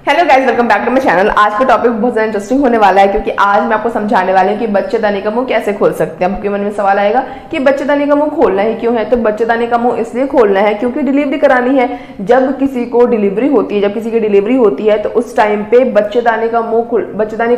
Hello guys, welcome back to my channel. आज का topic बहुत ज़्यादा इंटरेस्टिंग होने वाला है क्योंकि आज मैं आपको समझाने वाली हूँ कि बच्चेदानी का मुंह कैसे खोल सकते हैं। आपके मन में सवाल आएगा कि बच्चेदानी का मुंह खोलना ही क्यों है। तो बच्चेदानी का मुंह इसलिए खोलना है क्योंकि डिलीवरी करानी है। जब किसी को डिलीवरी होती है, जब किसी की डिलीवरी होती है तो उस टाइम पे बच्चेदानी का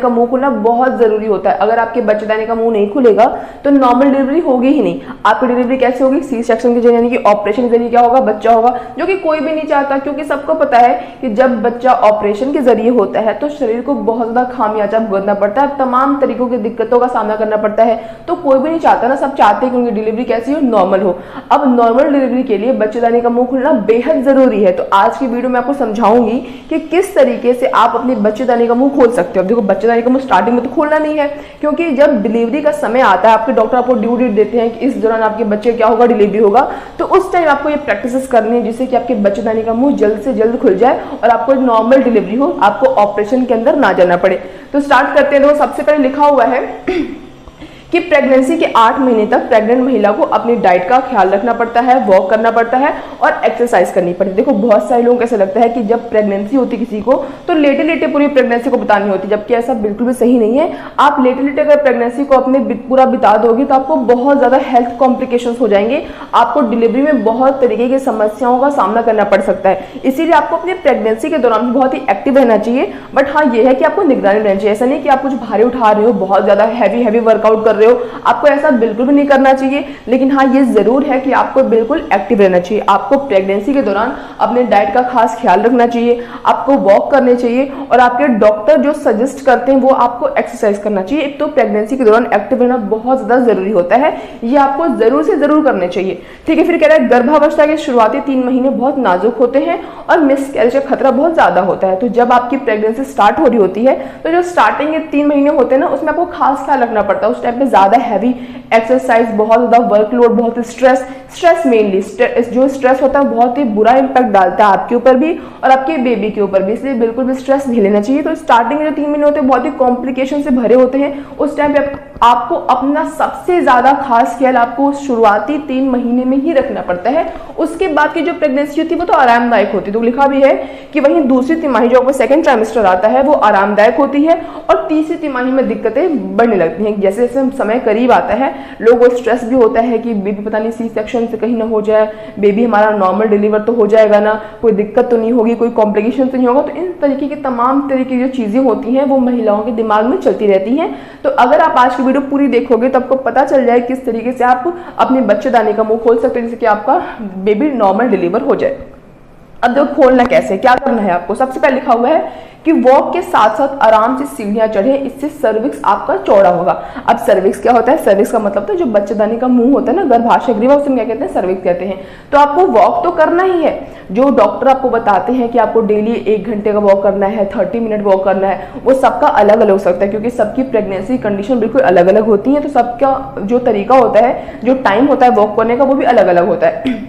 मुंह खोलना बहुत ज़रूरी होता है। अगर आपके बच्चेदानी का मुंह नहीं खुलेगा तो नॉर्मल डिलीवरी होगी ही नहीं। आपकी डिलीवरी कैसे होगी? सी सेक्शन के जरिए, यानी कि ऑपरेशन के जरिए क्या होगा? बच्चा होगा, जो कि कोई भी नहीं चाहता, क्योंकि सबको पता है कि जब बच्चा ऑपरेशन के जरिए होता है तो शरीर को बहुत ज्यादा खामियाजा भुगतना पड़ता है, तमाम तरीकों की दिक्कतों का सामना करना पड़ता है। तो कोई भी नहीं चाहता ना, सब चाहते हैं कि उनकी डिलीवरी कैसी हो? नॉर्मल हो। अब नॉर्मल डिलीवरी के लिए बच्चेदानी का मुंह खुलना बेहद जरूरी है। तो आज की वीडियो में आपको समझाऊंगी कि किस तरीके से आप अपनी बच्चेदानी का मुंह खोल सकते हो। देखो, बच्चेदानी का मुंह स्टार्टिंग में तो खोलना नहीं है, क्योंकि जब डिलीवरी का समय आता है, आपके डॉक्टर आपको ड्यू डेट देते हैं कि इस दौरान आपके बच्चे क्या होगा, डिलीवरी होगा, तो उस टाइम आपको ये प्रैक्टिस करनी है जिससे कि आपके बच्चेदानी का मुंह जल्द से जल्द खुल जाए और आपको नॉर्मल डिलीवरी हो, आपको ऑपरेशन के अंदर ना जाना पड़े। तो स्टार्ट करते हैं। देखो, सबसे पहले लिखा हुआ है कि प्रेगनेंसी के 8 महीने तक प्रेग्नेंट महिला को अपनी डाइट का ख्याल रखना पड़ता है, वॉक करना पड़ता है और एक्सरसाइज करनी पड़ती है। देखो, बहुत सारे लोगों को ऐसा लगता है कि जब प्रेगनेंसी होती किसी को तो लेटे लेटे पूरी प्रेगनेंसी को बतानी होती है, जबकि ऐसा बिल्कुल भी सही नहीं है। आप लेटे लेटे अगर प्रेगनेंसी को अपने पूरा बिता दोगे तो आपको बहुत ज्यादा हेल्थ कॉम्प्लिकेशंस हो जाएंगे। आपको डिलीवरी में बहुत तरीके की समस्याओं का सामना करना पड़ सकता है। इसीलिए आपको अपनी प्रेगनेंसी के दौरान बहुत ही एक्टिव रहना चाहिए। बट हाँ, ये है कि आपको निगरानी रहनी चाहिए। ऐसा नहीं कि आप कुछ भारी उठा रहे हो, बहुत ज्यादा हैवी वर्कआउट कर रहे हो, आपको ऐसा बिल्कुल भी नहीं करना चाहिए। लेकिन हाँ, ये जरूर है कि आपको बिल्कुल एक्टिव रहना चाहिए। आपको प्रेगनेंसी के दौरान अपने डाइट का खास ख्याल रखना चाहिए, आपको वॉक करने चाहिए और आपके डॉक्टर जो सजेस्ट करते हैं वो आपको एक्सरसाइज करना चाहिए। एक तो प्रेगनेंसी के दौरान एक्टिव रहना बहुत ज्यादा जरूरी होता है, ये आपको जरूर से जरूर करने चाहिए। ठीक है, फिर कह रहा है गर्भावस्था के शुरुआती 3 महीने बहुत नाजुक होते हैं और मिसकैरेज का खतरा बहुत ज्यादा होता है। तो जब आपकी प्रेगनेंसी स्टार्ट हो रही होती है तो जो स्टार्टिंग के 3 महीने होते हैं ना, उसमें आपको खास ख्याल रखना पड़ता है। उस टाइम पे ज्यादा हैवी एक्सरसाइज, बहुत ज्यादा वर्कलोड, बहुत स्ट्रेस मेनली जो स्ट्रेस होता है बहुत ही बुरा इंपैक्ट डालता है आपके ऊपर भी और आपके बेबी के ऊपर भी, इसलिए बिल्कुल भी स्ट्रेस नहीं लेना चाहिए। तो स्टार्टिंग में जो 3 महीने होते हैं बहुत ही कॉम्प्लिकेशन से भरे होते हैं। उस टाइम पे आपको अपना सबसे ज्यादा खास ख्याल आपको शुरुआती 3 महीने में ही रखना पड़ता है। उसके बाद की जो प्रेगनेंसी होती है वो तो आरामदायक होती है। तो लिखा भी है कि वहीं दूसरी तिमाही जो आपको सेकंड ट्राइमेस्टर आता है वो आरामदायक होती है और तीसरी तिमाही में दिक्कतें बढ़ने लगती हैं। जैसे जैसे समय करीब आता है, लोगों को स्ट्रेस भी होता है कि बेबी पता नहीं सी सेक्शन से कहीं ना हो जाए, बेबी हमारा नॉर्मल डिलीवर तो हो जाएगा ना, कोई दिक्कत तो नहीं होगी, कोई कॉम्प्लिकेशन तो नहीं होगा। तो इन तरीके की तमाम तरीके की जो चीजें होती हैं वो महिलाओं के दिमाग में चलती रहती हैं। तो अगर आप आज की वीडियो पूरी देखोगे तो आपको पता चल जाए किस तरीके से आप अपने बच्चेदानी का मुंह खोल सकते हैं, जिससे कि आपका बेबी नॉर्मल डिलीवर हो जाए। अब देखो, खोलना कैसे, क्या करना है आपको। सबसे पहले लिखा हुआ है कि वॉक के साथ साथ आराम से सीढ़ियां चढ़े, इससे सर्विक्स आपका चौड़ा होगा। अब सर्विक्स क्या होता है? सर्विक्स का मतलब तो जो बच्चेदानी का मुंह होता है ना, गर्भाशय ग्रीवा, उसे क्या कहते हैं? सर्विक्स कहते हैं। तो आपको वॉक तो करना ही है। जो डॉक्टर आपको बताते हैं कि आपको डेली 1 घंटे का वॉक करना है, 30 मिनट वॉक करना है, वो सबका अलग अलग हो सकता है, क्योंकि सबकी प्रेगनेंसी कंडीशन बिल्कुल अलग अलग होती है। तो सबका जो तरीका होता है, जो टाइम होता है वॉक करने का, वो भी अलग अलग होता है।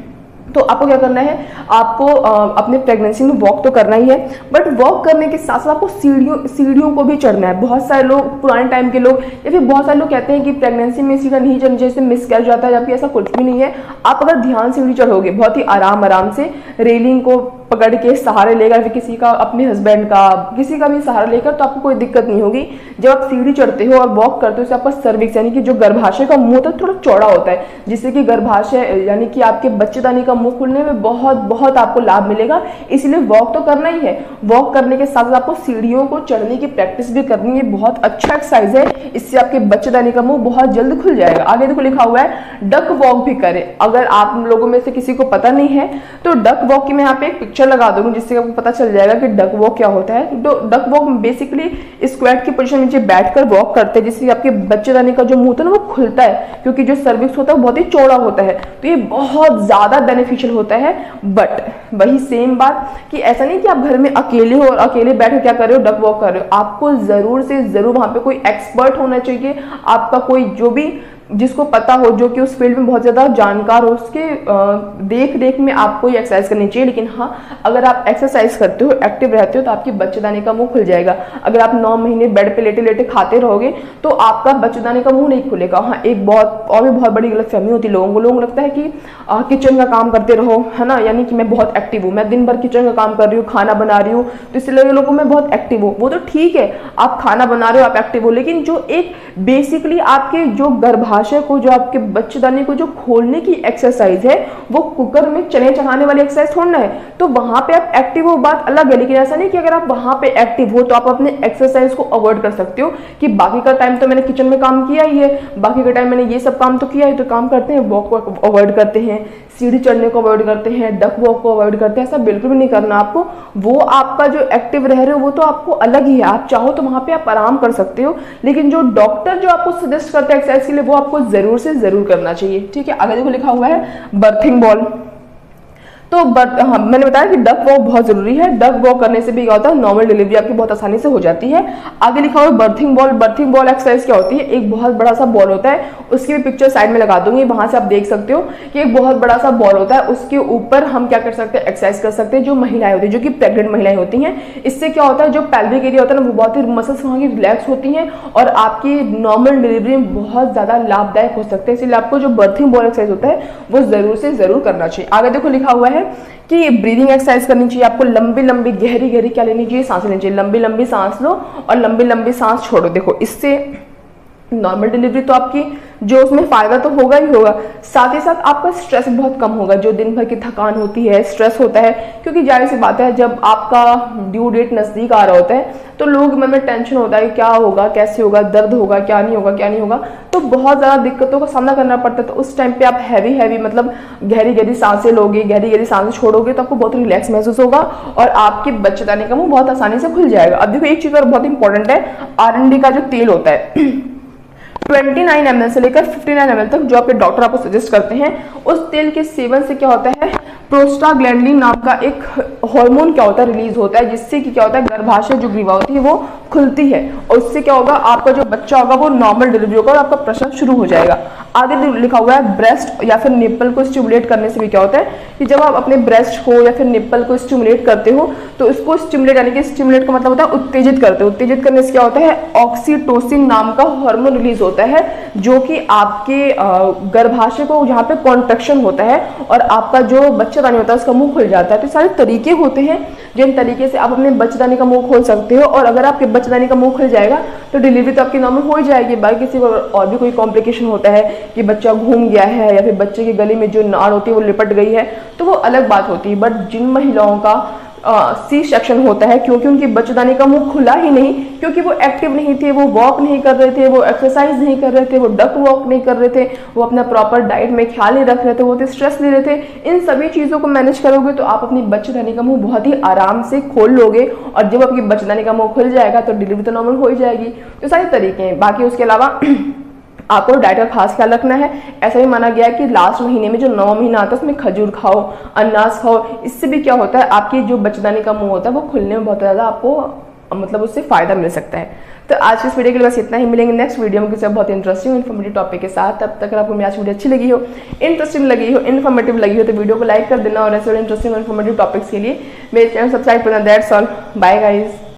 तो आपको क्या करना है, आपको अपने प्रेगनेंसी में वॉक तो करना ही है, बट वॉक करने के साथ साथ आपको सीढ़ियों को भी चढ़ना है। बहुत सारे लोग, पुराने टाइम के लोग या फिर बहुत सारे लोग कहते हैं कि प्रेगनेंसी में सीढ़ियां नहीं चढ़नी, जैसे मिसकैरेज जाता है, जबकि ऐसा कुछ भी नहीं है। आप अगर ध्यान सीढ़ी चढ़ोगे, बहुत ही आराम से रेलिंग को पकड़ के सहारे लेकर, फिर किसी का, अपने हस्बैंड का, किसी का भी सहारा लेकर, तो आपको कोई दिक्कत नहीं होगी। जब आप सीढ़ी चढ़ते हो और वॉक करते हो तो आपका सर्विक्स यानी कि जो गर्भाशय का मुंह होता है थोड़ा चौड़ा होता है, जिससे कि गर्भाशय यानी कि आपके बच्चेदानी का मुंह खुलने में बहुत आपको लाभ मिलेगा। इसलिए वॉक तो करना ही है। वॉक करने के साथ साथ आपको सीढ़ियों को चढ़ने की प्रैक्टिस भी करनी है। बहुत अच्छा एक्सरसाइज है, इससे आपके बच्चेदानी का मुंह बहुत जल्द खुल जाएगा। आगे देखो, लिखा हुआ है डक वॉक भी करें। अगर आप लोगों में से किसी को पता नहीं है तो डक वॉक की मैं यहाँ पे एक पिक्चर लगा दूंगी, जिससे आपको पता चल जाएगा कि डक वॉक क्या होता है। तो डक वॉक बेसिकली स्क्वाट की पोजीशन में नीचे बैठकर वॉक करते हैं, जिससे आपके बच्चेदानी का जो मुंह होता है ना वो खुलता है, क्योंकि जो सर्विक्स होता है वो बहुत ही चौड़ा होता है। तो ये बहुत ज्यादा बेनिफिशियल होता है। बट वही सेम बात कि ऐसा नहीं कि आप घर में अकेले हो और अकेले बैठे क्या कर रहे हो, डक वॉक कर रहे हो। आपको जरूर से जरूर वहां पे कोई एक्सपर्ट होना चाहिए, आपका कोई जो भी जिसको पता हो, जो कि उस फील्ड में बहुत ज़्यादा जानकार हो, उसके देख रेख में आपको ये एक्सरसाइज करनी चाहिए। लेकिन हाँ, अगर आप एक्सरसाइज करते हो, एक्टिव रहते हो, तो आपकी बच्चेदानी का मुंह खुल जाएगा। अगर आप 9 महीने बेड पे लेटे लेटे खाते रहोगे तो आपका बच्चेदानी का मुंह नहीं खुलेगा। हाँ, एक भी बहुत बड़ी गलतफहमी होती है लोगों को लगता है कि किचन का काम करते रहो, है ना, यानी कि मैं बहुत एक्टिव हूँ, मैं दिन भर किचन का काम कर रही हूँ, खाना बना रही हूँ, तो इसलिए लोगों को मैं बहुत एक्टिव हूँ। वो तो ठीक है, आप खाना बना रहे हो, आप एक्टिव हो, लेकिन जो एक बेसिकली आपके जो गर्भाशय को, जो आपके बच्चेदानी को जो खोलने की एक्सरसाइज है, वो कुकर में चने चढ़ाने वाली एक्सरसाइज थोड़ा है। तो वहां पे आप एक्टिव हो, बात अलग है, लेकिन ऐसा नहीं कि अगर आप वहां पे एक्टिव हो तो आप अपने एक्सरसाइज को अवॉइड कर सकते हो कि बाकी का टाइम तो मैंने किचन में काम किया ही है, बाकी का टाइम मैंने ये सब काम तो किया है, तो काम करते हैं, वॉक को अवॉइड करते हैं, सीढ़ी चढ़ने को अवॉइड करते हैं, डक वॉक को अवॉइड करते हैं। ऐसा बिल्कुल भी नहीं करना आपको। वो आपका जो एक्टिव रह रहे हो वो तो आपको अलग ही है, आप चाहो तो वहां पे आप आराम कर सकते हो, लेकिन जो डॉक्टर जो आपको सजेस्ट करते हैं एक्सरसाइज के लिए, वो आपको जरूर से जरूर करना चाहिए। ठीक है, आगे देखो लिखा हुआ है बर्थिंग बॉल। तो हाँ, मैंने बताया कि डक वॉक बहुत जरूरी है। डक वॉक करने से भी क्या होता है, नॉर्मल डिलीवरी आपकी बहुत आसानी से हो जाती है। आगे लिखा हुआ है berthing ball. Berthing ball exercise क्या होती है, एक बहुत बड़ा सा बॉल होता है, उसकी भी पिक्चर साइड में लगा दूंगी, वहां से आप देख सकते हो कि एक बहुत बड़ा सा बॉल होता है, उसके ऊपर हम क्या कर सकते हैं, एक्सरसाइज कर सकते हैं। जो महिलाएं होती है, जो कि प्रेग्नेंट महिलाएं होती हैं, इससे क्या होता है, जो पेल्विक एरिया होता है ना, वो बहुत ही मसल्स वहां की रिलैक्स होती हैं और आपकी नॉर्मल डिलीवरी में बहुत ज्यादा लाभदायक हो सकते हैं। इसलिए आपको जो बर्थिंग बॉल एक्सरसाइज होता है वो जरूर से जरूर करना चाहिए। आगे देखो लिखा हुआ है कि ब्रीदिंग एक्सरसाइज करनी चाहिए आपको, लंबी लंबी गहरी गहरी क्या लेनी चाहिए, सांस लेनी चाहिए, लंबी लंबी सांस लो और लंबी लंबी सांस छोड़ो। देखो, इससे नॉर्मल डिलीवरी तो आपकी जो उसमें फायदा तो होगा ही होगा, साथ ही साथ आपका स्ट्रेस बहुत कम होगा। जो दिन भर की थकान होती है, स्ट्रेस होता है, क्योंकि जाहिर सी बात है जब आपका ड्यू डेट नजदीक आ रहा होता है तो लोग मन में टेंशन होता है क्या होगा, कैसे होगा, दर्द होगा, क्या नहीं होगा, क्या नहीं होगा, तो बहुत ज्यादा दिक्कतों का सामना करना पड़ता है। तो उस टाइम पे आप हैवी मतलब गहरी गहरी सांसें लोगे, गहरी गहरी सांसें छोड़ोगे तो आपको बहुत रिलैक्स महसूस होगा और आपके बच्चेदानी का मुंह बहुत आसानी से खुल जाएगा। अब देखो, एक चीज और बहुत इंपॉर्टेंट है, R&D का जो तेल होता है 29 ml से लेकर 59 ml तक जो आपके डॉक्टर आपको सजेस्ट करते हैं, उस तेल के सेवन से क्या होता है, प्रोस्टाग्लैंडिन नाम का एक हार्मोन क्या होता है, रिलीज होता है, जिससे कि क्या होता है, गर्भाशय जो ग्रीवा होती है वो खुलती है और उससे क्या होगा, आपका जो बच्चा होगा वो नॉर्मल डिलीवरी होगा और आपका प्रसव शुरू हो जाएगा। आगे लिखा हुआ है ब्रेस्ट या फिर निप्पल को स्टिमुलेट करने से भी क्या होता है कि जब आप अपने ब्रेस्ट को या फिर निप्पल को स्टिमुलेट करते हो तो इसको स्टिमुलेट, यानी कि स्टिमुलेट का मतलब होता है उत्तेजित करते हो। उत्तेजित करने से क्या होता है, ऑक्सीटोसिन नाम का हार्मोन रिलीज होता है, जो कि आपके गर्भाशय को जहाँ पे कॉन्ट्रैक्शन होता है और आपका जो बच्चेदानी होता है उसका मुंह खुल जाता है। तो सारे तरीके होते हैं जिन तरीके से आप अपने बच्चेदानी का मुंह खोल सकते हो, और अगर आपके बच्चेदानी का मुंह खुल जाएगा तो डिलीवरी तो आपकी नॉर्मल हो ही जाएगी। बाकी किसी को और भी कोई कॉम्प्लिकेशन होता है कि बच्चा घूम गया है या फिर बच्चे के गले में जो नाड़ होती है वो लिपट गई है, तो वो अलग बात होती है। बट जिन महिलाओं का सी सेक्शन होता है, क्योंकि उनकी बच्चेदानी का मुंह खुला ही नहीं, क्योंकि वो एक्टिव नहीं थे, वो वॉक नहीं कर रहे थे, वो एक्सरसाइज नहीं कर रहे थे, वो डक वॉक नहीं कर रहे थे, वो अपना प्रॉपर डाइट में ख्याल नहीं रख रहे थे, वो स्ट्रेस ले रहे थे, इन सभी चीजों को मैनेज करोगे तो आप अपनी बच्चेदानी का मुंह बहुत ही आराम से खोल लोगे और जब आपकी बच्चेदानी का मुंह खुल जाएगा तो डिलीवरी तो नॉर्मल हो ही जाएगी। तो सारे तरीके हैं। बाकी उसके अलावा आपको डाइट का खास ख्याल रखना है। ऐसा भी माना गया है कि लास्ट महीने में जो 9 महीना आता है उसमें खजूर खाओ, अनाज खाओ, इससे भी क्या होता है, आपकी जो बच्चेदानी का मुंह होता है वो खुलने में बहुत ज़्यादा आपको मतलब उससे फायदा मिल सकता है। तो आज की इस वीडियो के लिए बस इतना ही, मिलेंगे नेक्स्ट वीडियो में किसी बहुत इंटरेस्टिंग इन्फॉर्मेटिव टॉपिक के साथ। तब तक अगर आपको मेरी आज वीडियो अच्छी लगी हो, इंटरेस्टिंग लगी हो, इन्फॉर्मेटिव लगी हो तो वीडियो को लाइक कर देना और ऐसे इंटरेस्टिंग इन्फॉर्मेटिव टॉपिक्स के लिए मेरे चैनल सब्सक्राइब करना। That's all, bye guys.